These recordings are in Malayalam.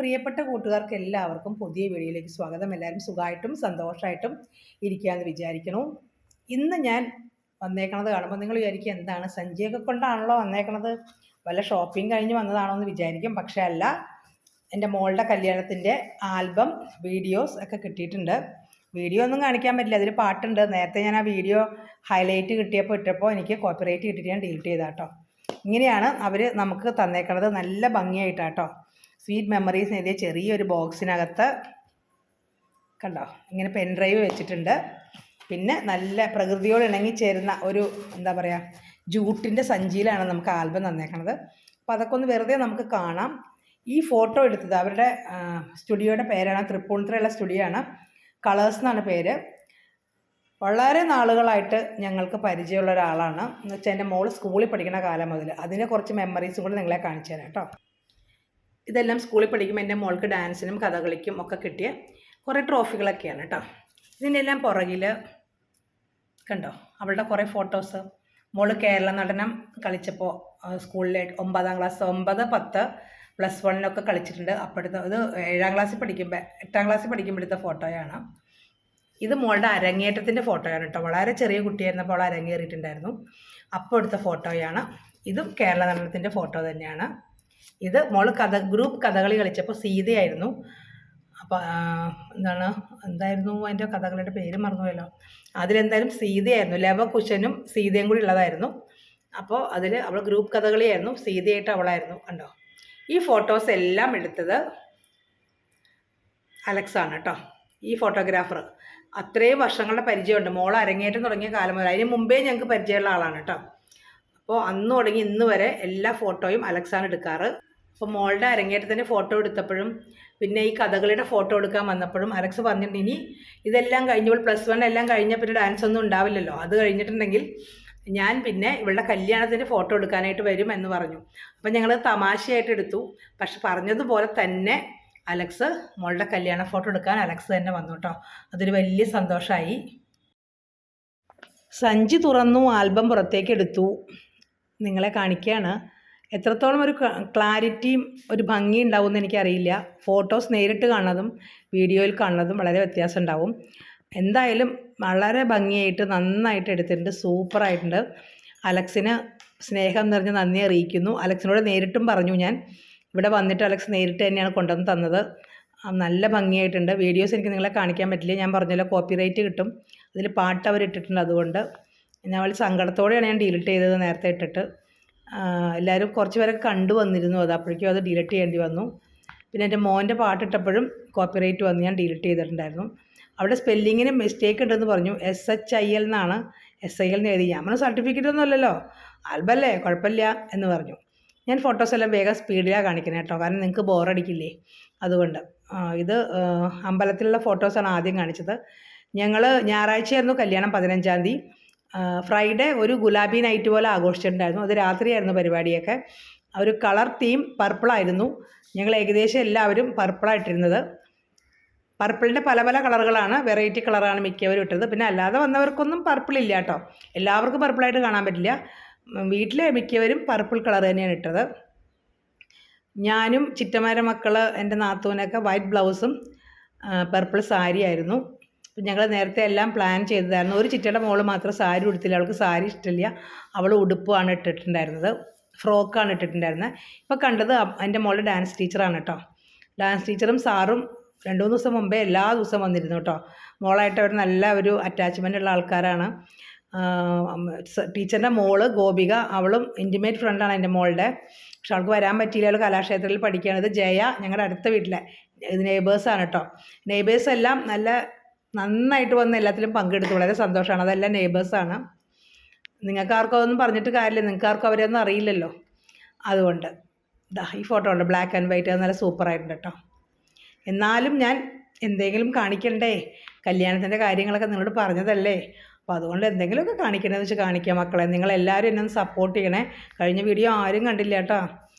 പ്രിയപ്പെട്ട കൂട്ടുകാർക്ക് എല്ലാവർക്കും പുതിയ വീഡിയോയിലേക്ക് സ്വാഗതം. എല്ലാവരും സുഖമായിട്ടും സന്തോഷമായിട്ടും ഇരിക്കുകയെന്ന് വിചാരിക്കണം. ഇന്ന് ഞാൻ വന്നേക്കണത് കാണുമ്പോൾ നിങ്ങൾ വിചാരിക്കുക എന്താണ് സഞ്ജയൊക്കെ കൊണ്ടാണല്ലോ വന്നേക്കണത്, വല്ല ഷോപ്പിംഗ് കഴിഞ്ഞ് വന്നതാണോ എന്ന് വിചാരിക്കും. പക്ഷേ അല്ല, എൻ്റെ മോളുടെ കല്യാണത്തിൻ്റെ ആൽബം വീഡിയോസ് ഒക്കെ കിട്ടിയിട്ടുണ്ട്. വീഡിയോ ഒന്നും കാണിക്കാൻ പറ്റില്ല, അതിൽ പാട്ടുണ്ട്. നേരത്തെ ഞാൻ ആ വീഡിയോ ഹൈലൈറ്റ് കിട്ടിയപ്പോൾ ഇട്ടപ്പോൾ എനിക്ക് കോപ്പിറൈറ്റ് കിട്ടിയിട്ട് ഞാൻ ഡിലീറ്റ് ചെയ്താട്ടോ. ഇങ്ങനെയാണ് അവർ നമുക്ക് തന്നേക്കണത്, നല്ല ഭംഗിയായിട്ടാട്ടോ. സ്വീറ്റ് മെമ്മറീസ് എഴുതിയ ചെറിയൊരു ബോക്സിനകത്ത് കണ്ടോ, ഇങ്ങനെ പെൻ ഡ്രൈവ് വെച്ചിട്ടുണ്ട്. പിന്നെ നല്ല പ്രകൃതിയോട് ഇണങ്ങിച്ചേരുന്ന ഒരു എന്താ പറയുക ജൂട്ടിൻ്റെ സഞ്ചിയിലാണ് നമുക്ക് ആൽബം തന്നേക്കണത്. അപ്പോൾ അതൊക്കെ ഒന്ന് വെറുതെ നമുക്ക് കാണാം. ഈ ഫോട്ടോ എടുത്തത് അവരുടെ സ്റ്റുഡിയോയുടെ പേരാണ്, തൃപ്പൂണിത്തുറയുള്ള സ്റ്റുഡിയോ ആണ്, കളേഴ്സ് എന്നാണ് പേര്. വളരെ നാളുകളായിട്ട് ഞങ്ങൾക്ക് പരിചയമുള്ള ഒരാളാണ്. എന്ന് വെച്ചാൽ എൻ്റെ മോൾ സ്കൂളിൽ പഠിക്കുന്ന കാലം മുതൽ. അതിനെ കുറച്ച് മെമ്മറീസും കൂടി നിങ്ങളെ കാണിച്ചു തരാം കേട്ടോ. ഇതെല്ലാം സ്കൂളിൽ പഠിക്കുമ്പോൾ എൻ്റെ മോൾക്ക് ഡാൻസിനും കഥകളിക്കും ഒക്കെ കിട്ടിയ കുറേ ട്രോഫികളൊക്കെയാണ് കേട്ടോ. ഇതിൻ്റെ എല്ലാം പുറകിൽ കണ്ടോ അവളുടെ കുറേ ഫോട്ടോസ്. മോള് കേരള നടനം കളിച്ചപ്പോൾ സ്കൂളിലെ 9ാം ക്ലാസ് 9, 10, +1 കളിച്ചിട്ടുണ്ട്. അപ്പോഴത്തെ ഇത് 7ാം ക്ലാസ്സിൽ പഠിക്കുമ്പോൾ 8ാം ക്ലാസ്സിൽ പഠിക്കുമ്പോഴത്തെ ഫോട്ടോയാണ്. ഇത് മോളുടെ അരങ്ങേറ്റത്തിൻ്റെ ഫോട്ടോയാണ് കേട്ടോ. വളരെ ചെറിയ കുട്ടിയായിരുന്നപ്പോൾ അവൾ അരങ്ങേറിയിട്ടുണ്ടായിരുന്നു, അപ്പോൾ എടുത്ത ഫോട്ടോയാണ്. ഇതും കേരള നടനത്തിൻ്റെ ഫോട്ടോ തന്നെയാണ്. ഇത് മോള് ഗ്രൂപ്പ് കഥകളി കളിച്ചപ്പോൾ സീതയായിരുന്നു. അപ്പോൾ എന്തായിരുന്നു അതിൻ്റെ കഥകളിയുടെ പേര് മറന്നുപോയല്ലോ. അതിലെന്തായാലും സീതയായിരുന്നു, ലവകുശനും സീതയും കൂടി ഉള്ളതായിരുന്നു. അപ്പോൾ അതിൽ അവൾ ഗ്രൂപ്പ് കഥകളിയായിരുന്നു, സീതയായിട്ട് അവളായിരുന്നു. കണ്ടോ, ഈ ഫോട്ടോസ് എല്ലാം എടുത്തത് അലക്സാണ് കേട്ടോ. ഈ ഫോട്ടോഗ്രാഫർ അത്രയും വർഷങ്ങളുടെ പരിചയമുണ്ട്. മോൾ അരങ്ങേറ്റം തുടങ്ങിയ കാലം മുതൽ, അതിന് മുമ്പേ ഞങ്ങൾക്ക് പരിചയമുള്ള ആളാണ് കേട്ടോ. അപ്പോൾ അന്ന് തുടങ്ങി ഇന്ന് വരെ എല്ലാ ഫോട്ടോയും അലക്സാണ് എടുക്കാറ്. അപ്പോൾ മോളുടെ അരങ്ങേറ്റത്തിൻ്റെ ഫോട്ടോ എടുത്തപ്പോഴും പിന്നെ ഈ കഥകളിയുടെ ഫോട്ടോ എടുക്കാൻ വന്നപ്പോഴും അലക്സ് പറഞ്ഞിട്ടുണ്ട്, ഇനി ഇതെല്ലാം കഴിഞ്ഞപ്പോൾ +1 എല്ലാം കഴിഞ്ഞ പിന്നെ ഡാൻസ് ഒന്നും ഉണ്ടാവില്ലല്ലോ, അത് കഴിഞ്ഞിട്ടുണ്ടെങ്കിൽ ഞാൻ പിന്നെ ഇവളുടെ കല്യാണത്തിൻ്റെ ഫോട്ടോ എടുക്കാനായിട്ട് വരും എന്ന് പറഞ്ഞു. അപ്പം ഞങ്ങൾ തമാശയായിട്ട് എടുത്തു. പക്ഷെ പറഞ്ഞതുപോലെ തന്നെ അലക്സ് മോളുടെ കല്യാണ ഫോട്ടോ എടുക്കാൻ അലക്സ് തന്നെ വന്നു കേട്ടോ. അതൊരു വലിയ സന്തോഷമായി. സഞ്ചി തുറന്നു, ആൽബം പുറത്തേക്ക് എടുത്തു, നിങ്ങളെ കാണിക്കുകയാണ്. എത്രത്തോളം ഒരു ക്ലാരിറ്റിയും ഒരു ഭംഗി ഉണ്ടാവുമെന്ന് എനിക്കറിയില്ല. ഫോട്ടോസ് നേരിട്ട് കാണുന്നതും വീഡിയോയിൽ കാണുന്നതും വളരെ വ്യത്യാസം ഉണ്ടാവും. എന്തായാലും വളരെ ഭംഗിയായിട്ട് നന്നായിട്ട് എടുത്തിട്ടുണ്ട്, സൂപ്പറായിട്ടുണ്ട്. അലക്സിന് സ്നേഹം നിറഞ്ഞ് നന്ദി അറിയിക്കുന്നു. അലക്സിനോട് നേരിട്ടും പറഞ്ഞു ഞാൻ. ഇവിടെ വന്നിട്ട് അലക്സ് നേരിട്ട് തന്നെയാണ് കൊണ്ടുവന്ന് തന്നത്. നല്ല ഭംഗിയായിട്ടുണ്ട്. വീഡിയോസ് എനിക്ക് നിങ്ങളെ കാണിക്കാൻ പറ്റില്ല, ഞാൻ പറഞ്ഞല്ലോ കോപ്പിറൈറ്റ് കിട്ടും. അതിൽ പാട്ട് അവർ ഇട്ടിട്ടുണ്ട്, അതുകൊണ്ട് ഞാൻ വളരെ സങ്കടത്തോടെയാണ് ഞാൻ ഡിലീറ്റ് ചെയ്തത് നേരത്തെ ഇട്ടിട്ട്. എല്ലാവരും കുറച്ച് പേരൊക്കെ കണ്ടു വന്നിരുന്നു, അത് അപ്പോഴേക്കും അത് ഡിലീറ്റ് ചെയ്യേണ്ടി വന്നു. പിന്നെ എൻ്റെ മോൻ്റെ പാട്ടിട്ടപ്പോഴും കോപ്പിറൈറ്റ് വന്ന് ഞാൻ ഡിലീറ്റ് ചെയ്തിട്ടുണ്ടായിരുന്നു. അവിടെ സ്പെല്ലിങ്ങിന് മിസ്റ്റേക്ക് ഉണ്ടെന്ന് പറഞ്ഞു. SHIL എന്നാണ്, SIL എന്ന് എഴുതി. ഞാൻ സർട്ടിഫിക്കറ്റ് ഒന്നും അല്ലല്ലോ, ആൽബല്ലേ, കുഴപ്പമില്ല എന്ന് പറഞ്ഞു. ഞാൻ ഫോട്ടോസ് എല്ലാം വേഗം സ്പീഡിലാണ് കാണിക്കുന്നത് കേട്ടോ, കാരണം നിങ്ങൾക്ക് ബോറടിക്കില്ലേ, അതുകൊണ്ട്. ഇത് അമ്പലത്തിലുള്ള ഫോട്ടോസാണ് ആദ്യം കാണിച്ചത്. ഞങ്ങൾ ഞായറാഴ്ചയായിരുന്നു കല്യാണം, 15ാം തീയതി. ഫ്രൈഡേ ഒരു ഗുലാബി നൈറ്റ് പോലെ ആഘോഷിച്ചിട്ടുണ്ടായിരുന്നു. അത് രാത്രിയായിരുന്നു പരിപാടിയൊക്കെ. ഒരു കളർ തീം പർപ്പിളായിരുന്നു. ഞങ്ങൾ ഏകദേശം എല്ലാവരും പർപ്പിളായിട്ടിരുന്നത്. പർപ്പിളിൻ്റെ പല പല കളറുകളാണ്, വെറൈറ്റി കളറാണ് മിക്കവരും ഇട്ടത്. പിന്നെ അല്ലാതെ വന്നവർക്കൊന്നും പർപ്പിളില്ല കേട്ടോ, എല്ലാവർക്കും പർപ്പിളായിട്ട് കാണാൻ പറ്റില്ല. വീട്ടിലെ മിക്കവരും പർപ്പിൾ കളർ തന്നെയാണ് ഇട്ടത്. ഞാനും ചിറ്റമാര മക്കൾ എൻ്റെ നാത്തൂനൊക്കെ വൈറ്റ് ബ്ലൗസും പർപ്പിൾ സാരിയായിരുന്നു. അപ്പം ഞങ്ങൾ നേരത്തെ എല്ലാം പ്ലാൻ ചെയ്തതായിരുന്നു. ഒരു ചിറ്റയുടെ മോള് മാത്രം സാരി ഉടുത്തില്ല, അവൾക്ക് സാരി ഇഷ്ടമില്ല, അവൾ ഉടുപ്പാണ് ഇട്ടിട്ടുണ്ടായിരുന്നത്, ഫ്രോക്കാണ് ഇട്ടിട്ടുണ്ടായിരുന്നത്. ഇപ്പോൾ കണ്ടത് എൻ്റെ മോളുടെ ഡാൻസ് ടീച്ചറാണ് കേട്ടോ. ഡാൻസ് ടീച്ചറും സാറും 2-3 ദിവസം മുമ്പേ എല്ലാ ദിവസവും വന്നിരുന്നു കേട്ടോ. മോളായിട്ട് അവർ നല്ല ഒരു അറ്റാച്ച്മെൻ്റ് ഉള്ള ആൾക്കാരാണ്. ടീച്ചറിൻ്റെ മോള് ഗോപിക, അവളും ഇൻറ്റിമേറ്റ് ഫ്രണ്ടാണ് എൻ്റെ മോളുടെ. പക്ഷെ അവൾക്ക് വരാൻ പറ്റിയില്ല, അവൾ കലാക്ഷേത്രത്തിൽ പഠിക്കുകയാണ്. ഇത് ജയ, ഞങ്ങളുടെ അടുത്ത വീട്ടിലെ ഇത് നെയ്ബേഴ്സാണ് കേട്ടോ. നെയ്ബേഴ്സ് എല്ലാം നന്നായിട്ട് വന്ന് എല്ലാത്തിലും പങ്കെടുത്തു, വളരെ സന്തോഷമാണ്. അതെല്ലാം നെയ്ബേഴ്സാണ്. നിങ്ങൾക്ക് ആർക്കും അതൊന്നും പറഞ്ഞിട്ട് കാര്യമില്ല, നിങ്ങൾക്ക് ആർക്കും അവരെയൊന്നും അറിയില്ലല്ലോ. അതുകൊണ്ട് ഈ ഫോട്ടോ ഉണ്ട്, ബ്ലാക്ക് ആൻഡ് വൈറ്റ്, അത് നല്ല സൂപ്പറായിട്ടുണ്ട് കേട്ടോ. എന്നാലും ഞാൻ എന്തെങ്കിലും കാണിക്കണ്ടേ, കല്യാണത്തിൻ്റെ കാര്യങ്ങളൊക്കെ നിങ്ങളോട് പറഞ്ഞതല്ലേ, അപ്പോൾ അതുകൊണ്ട് എന്തെങ്കിലുമൊക്കെ കാണിക്കണമെന്ന് വെച്ചാൽ കാണിക്കാം മക്കളെ. നിങ്ങളെല്ലാവരും എന്നെ ഒന്ന് സപ്പോർട്ട് ചെയ്യണേ. കഴിഞ്ഞ വീഡിയോ ആരും കണ്ടില്ല കേട്ടോ,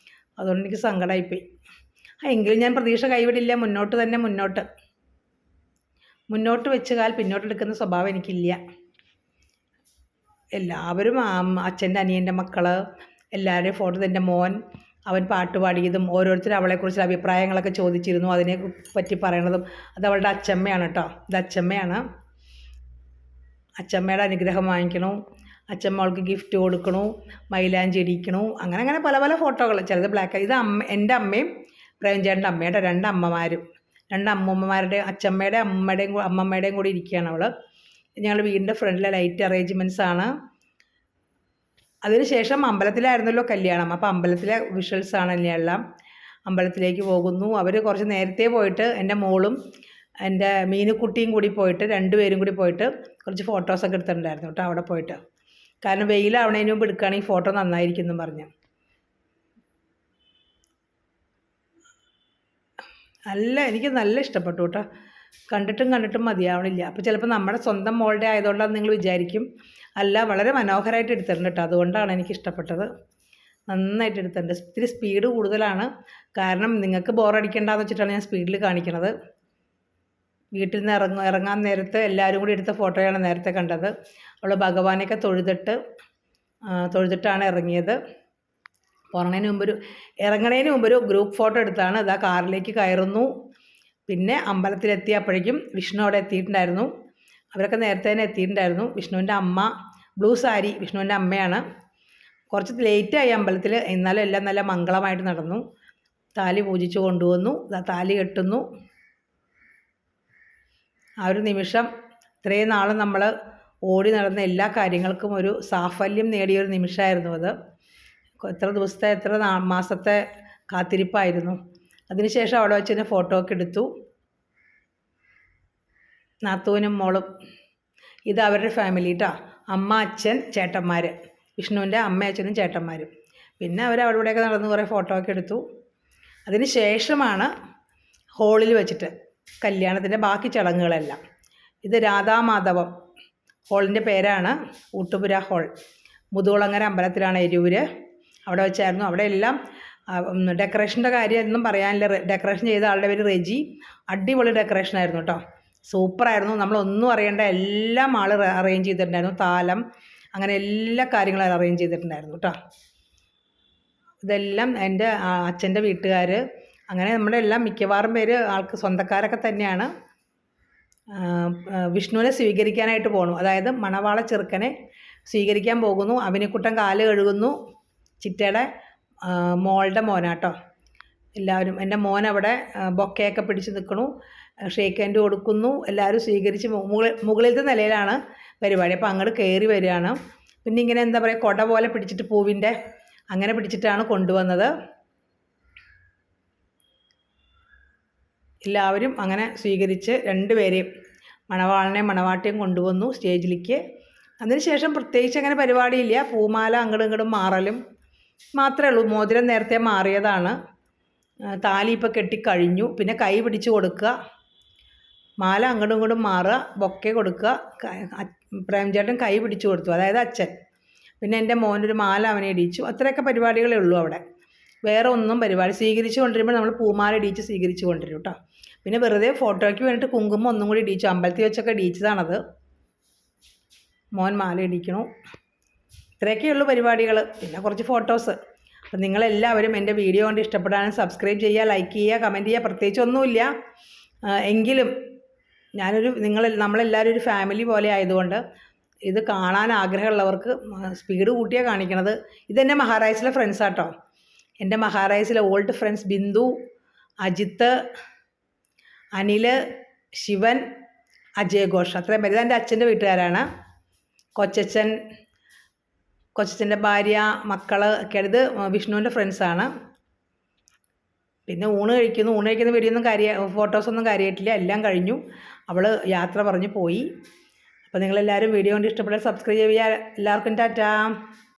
അതുകൊണ്ട് എനിക്ക് സങ്കടമായിപ്പോയി. എങ്കിലും ഞാൻ പ്രതീക്ഷ കൈവിടില്ല, മുന്നോട്ട് തന്നെ മുന്നോട്ട് വെച്ച് കാൽ പിന്നോട്ടെടുക്കുന്ന സ്വഭാവം എനിക്കില്ല. എല്ലാവരും അച്ഛൻ്റെ അനിയൻ്റെ മക്കൾ എല്ലാവരുടെയും ഫോട്ടോ, എൻ്റെ മോൻ അവൻ പാട്ട് പാടിയതും ഓരോരുത്തരും അവളെക്കുറിച്ചുള്ള അഭിപ്രായങ്ങളൊക്കെ ചോദിച്ചിരുന്നു, അതിനെ പറ്റി പറയണതും. അത് അവളുടെ അച്ചമ്മയാണ് കേട്ടോ, ഇത് അച്ചമ്മയാണ്. അച്ചമ്മയുടെ അനുഗ്രഹം വാങ്ങിക്കണു, അച്ചമ്മ അവൾക്ക് ഗിഫ്റ്റ് കൊടുക്കണു, മൈലാഞ്ചി ഇടിക്കണു, അങ്ങനെ അങ്ങനെ പല പല ഫോട്ടോകൾ. ചിലത് ബ്ലാക്ക്. ഇത് എൻ്റെ അമ്മയും പ്രേംചേട്ടൻ്റെ അമ്മയുടെ രണ്ട് അമ്മൂമ്മമാരുടെ അച്ചമ്മയുടെ അമ്മമ്മയുടെയും കൂടി ഇരിക്കുകയാണ് അവൾ. ഞങ്ങളുടെ വീടിൻ്റെ ഫ്രണ്ടിലെ ലൈറ്റ് അറേഞ്ച്മെൻറ്റ്സ് ആണ്. അതിനുശേഷം അമ്പലത്തിലായിരുന്നല്ലോ കല്യാണം, അപ്പോൾ അമ്പലത്തിലെ വിഷ്വൽസ് ആണ് എല്ലാം. അമ്പലത്തിലേക്ക് പോകുന്നു. അവർ കുറച്ച് നേരത്തെ പോയിട്ട് എൻ്റെ മോളും എൻ്റെ മീനുക്കുട്ടിയും കൂടി പോയിട്ട്, രണ്ടുപേരും കൂടി പോയിട്ട് കുറച്ച് ഫോട്ടോസൊക്കെ എടുത്തിട്ടുണ്ടായിരുന്നു കേട്ടോ അവിടെ പോയിട്ട്. കാരണം വെയിലാവണതിന് മുമ്പ് എടുക്കുകയാണെങ്കിൽ ഫോട്ടോ നന്നായിരിക്കും എന്നും പറഞ്ഞു. എനിക്ക് നല്ല ഇഷ്ടപ്പെട്ടു കേട്ടോ. കണ്ടിട്ടും മതിയാവണില്ല. അപ്പോൾ ചിലപ്പോൾ നമ്മുടെ സ്വന്തം മോളുടെ ആയതുകൊണ്ടാണ് നിങ്ങൾ വിചാരിക്കും. അല്ല, വളരെ മനോഹരമായിട്ട് എടുത്തിട്ടുണ്ട് കേട്ടോ. അതുകൊണ്ടാണ് എനിക്ക് ഇഷ്ടപ്പെട്ടത്. നന്നായിട്ട് എടുത്തിട്ടുണ്ട്. ഇത്തിരി സ്പീഡ് കൂടുതലാണ്, കാരണം നിങ്ങൾക്ക് ബോറടിക്കേണ്ടെന്ന് വെച്ചിട്ടാണ് ഞാൻ സ്പീഡിൽ കാണിക്കുന്നത്. വീട്ടിൽ നിന്ന് ഇറങ്ങാൻ നേരത്ത് എല്ലാവരും കൂടി എടുത്ത ഫോട്ടോയാണ് നേരത്തെ കണ്ടത്. അവൾ ഭഗവാനെയൊക്കെ തൊഴുതിട്ടാണ് ഇറങ്ങിയത്. ഇറങ്ങണതിന് മുമ്പൊരു ഗ്രൂപ്പ് ഫോട്ടോ എടുത്താണ്. ഇതാ കാറിലേക്ക് കയറുന്നു. പിന്നെ അമ്പലത്തിലെത്തിയപ്പോഴേക്കും വിഷ്ണു അവിടെ എത്തിയിട്ടുണ്ടായിരുന്നു. അവരൊക്കെ നേരത്തെ തന്നെ എത്തിയിട്ടുണ്ടായിരുന്നു. വിഷ്ണുവിൻ്റെ അമ്മ, ബ്ലൂ സാരി വിഷ്ണുവിൻ്റെ അമ്മയാണ്. കുറച്ച് ലേറ്റായി അമ്പലത്തിൽ, എന്നാലും എല്ലാം നല്ല മംഗളമായിട്ട് നടന്നു. താലി പൂജിച്ച് കൊണ്ടുവന്നു. താലി കെട്ടുന്നു. ആ ഒരു നിമിഷം, ഇത്രയും നാൾ നമ്മൾ ഓടി നടന്ന എല്ലാ കാര്യങ്ങൾക്കും ഒരു സാഫല്യം നേടിയൊരു നിമിഷമായിരുന്നു അത്. എത്ര മാസത്തെ കാത്തിരിപ്പായിരുന്നു. അതിനുശേഷം അവിടെ വെച്ച് തന്നെ ഫോട്ടോ ഒക്കെ എടുത്തു. നാത്തൂനും മോളും. ഇത് അവരുടെ ഫാമിലി കേട്ടോ. അമ്മ, അച്ഛൻ, ചേട്ടന്മാർ. വിഷ്ണുവിൻ്റെ അമ്മ, അച്ഛനും ചേട്ടന്മാരും. പിന്നെ അവരവിടെയൊക്കെ നടന്ന് കുറേ ഫോട്ടോ ഒക്കെ എടുത്തു. അതിന് ശേഷമാണ് ഹോളിൽ വെച്ചിട്ട് കല്യാണത്തിൻ്റെ ബാക്കി ചടങ്ങുകളെല്ലാം. ഇത് രാധാമാധവം ഹോളിൻ്റെ പേരാണ് ഊട്ടുപുര ഹോൾ. മുതുകുളങ്ങര അമ്പലത്തിലാണ് എരൂർ. അവിടെ വെച്ചായിരുന്നു. അവിടെ എല്ലാം ഡെക്കറേഷൻ്റെ കാര്യമൊന്നും പറയാനില്ല. ഡെക്കറേഷൻ ചെയ്ത ആളുടെ പേര് റെജി. അടിപൊളി ഡെക്കറേഷനായിരുന്നു കേട്ടോ. സൂപ്പറായിരുന്നു. നമ്മളൊന്നും അറിയേണ്ട എല്ലാം ആൾ അറേഞ്ച് ചെയ്തിട്ടുണ്ടായിരുന്നു. താലം, അങ്ങനെ എല്ലാ കാര്യങ്ങളും അറേഞ്ച് ചെയ്തിട്ടുണ്ടായിരുന്നു കേട്ടോ. ഇതെല്ലാം എൻ്റെ അച്ഛൻ്റെ വീട്ടുകാർ, അങ്ങനെ നമ്മുടെ എല്ലാം മിക്കവാറും പേര് ആൾക്ക് സ്വന്തക്കാരൊക്കെ തന്നെയാണ്. വിഷ്ണുവിനെ സ്വീകരിക്കാനായിട്ട് പോകണു. അതായത് മണവാള ചെറുക്കനെ സ്വീകരിക്കാൻ പോകുന്നു. അഭിനക്കുട്ടൻ കാല് കഴുകുന്നു. ചിറ്റയുടെ മോളുടെ മോനാട്ടോ എല്ലാവരും. എൻ്റെ മോൻ അവിടെ ബൊക്കയൊക്കെ പിടിച്ച് നിൽക്കണു, ഷേക്ക് ഹാൻഡ് കൊടുക്കുന്നു. എല്ലാവരും സ്വീകരിച്ച് മുകളിലത്തെ നിലയിലാണ് പരിപാടി. അപ്പോൾ അങ്ങോട്ട് കയറി വരികയാണ്. പിന്നെ ഇങ്ങനെ എന്താ പറയുക, കൊട പോലെ പിടിച്ചിട്ട് പൂവിൻ്റെ അങ്ങനെ പിടിച്ചിട്ടാണ് കൊണ്ടുവന്നത്. എല്ലാവരും അങ്ങനെ സ്വീകരിച്ച് രണ്ടുപേരെയും, മണവാളനെയും മണവാട്ടിയും കൊണ്ടുവന്നു സ്റ്റേജിലേക്ക്. അതിനുശേഷം പ്രത്യേകിച്ച് അങ്ങനെ പരിപാടിയില്ല. പൂമാല അങ്ങോട്ടും ഇങ്ങോട്ടും മാറലും മാത്രമേ ഉള്ളൂ. മോതിരം നേരത്തെ മാറിയതാണ്. താലി ഇപ്പോൾ കെട്ടിക്കഴിഞ്ഞു. പിന്നെ കൈ പിടിച്ച് കൊടുക്കുക, മാല അങ്ങോട്ടും ഇങ്ങോട്ടും മാറുക, ബൊക്കെ കൊടുക്കുക. പ്രേംചേട്ടൻ കൈ പിടിച്ചു കൊടുത്തു, അതായത് അച്ഛൻ. പിന്നെ എൻ്റെ മോനൊരു മാല അവനെ ഇടിച്ചു. അത്രയൊക്കെ പരിപാടികളേ ഉള്ളൂ അവിടെ. വേറെ ഒന്നും പരിപാടി. സ്വീകരിച്ചു കൊണ്ടിരുമ്പോൾ നമ്മൾ പൂമാല ഇടിച്ച് സ്വീകരിച്ചു കൊണ്ടിരും കേട്ടോ. പിന്നെ വെറുതെ ഫോട്ടോയ്ക്ക് വേണ്ടിയിട്ട് കുങ്കുമം ഒന്നും കൂടി ഇടിച്ചു. അമ്പലത്തിൽ വെച്ചൊക്കെ ഇടിച്ചതാണത്. മോൻ മാല ഇടിക്കണു. ഇത്രയൊക്കെയുള്ളൂ പരിപാടികൾ. പിന്നെ കുറച്ച് ഫോട്ടോസ്. അപ്പം നിങ്ങളെല്ലാവരും എൻ്റെ വീഡിയോ കൊണ്ട് ഇഷ്ടപ്പെടാനും സബ്സ്ക്രൈബ് ചെയ്യുക, ലൈക്ക് ചെയ്യുക, കമൻറ്റ് ചെയ്യുക. പ്രത്യേകിച്ചൊന്നുമില്ല. എങ്കിലും നമ്മളെല്ലാവരും ഒരു ഫാമിലി പോലെ ആയതുകൊണ്ട് ഇത് കാണാൻ ആഗ്രഹമുള്ളവർക്ക് സ്പീഡ് കൂട്ടിയാണ് കാണിക്കണത്. ഇതെൻ്റെ മഹാരാജസിലെ ഫ്രണ്ട്സാട്ടോ. എൻ്റെ മഹാരാജസിലെ ഓൾഡ് ഫ്രണ്ട്സ് ബിന്ദു, അജിത്ത്, അനിൽ, ശിവൻ, അജയ് ഘോഷ്, അത്രയും പേര്. ഇതെൻ്റെ അച്ഛൻ്റെ വീട്ടുകാരാണ്. കൊച്ചച്ഛൻ്റെ ഭാര്യ, മക്കൾ ഒക്കെയാണ്. ഇത് വിഷ്ണുവിൻ്റെ ഫ്രണ്ട്സാണ്. പിന്നെ ഊണ് കഴിക്കുന്ന വീഡിയോ ഒന്നും ഫോട്ടോസൊന്നും കാര്യമായിട്ടില്ല. എല്ലാം കഴിഞ്ഞു. അവൾ യാത്ര പറഞ്ഞ് പോയി. അപ്പോൾ നിങ്ങളെല്ലാവരും വീഡിയോ കൊണ്ട് ഇഷ്ടപ്പെട്ടാൽ സബ്സ്ക്രൈബ് ചെയ്യുക. എല്ലാവർക്കും ടാറ്റാ.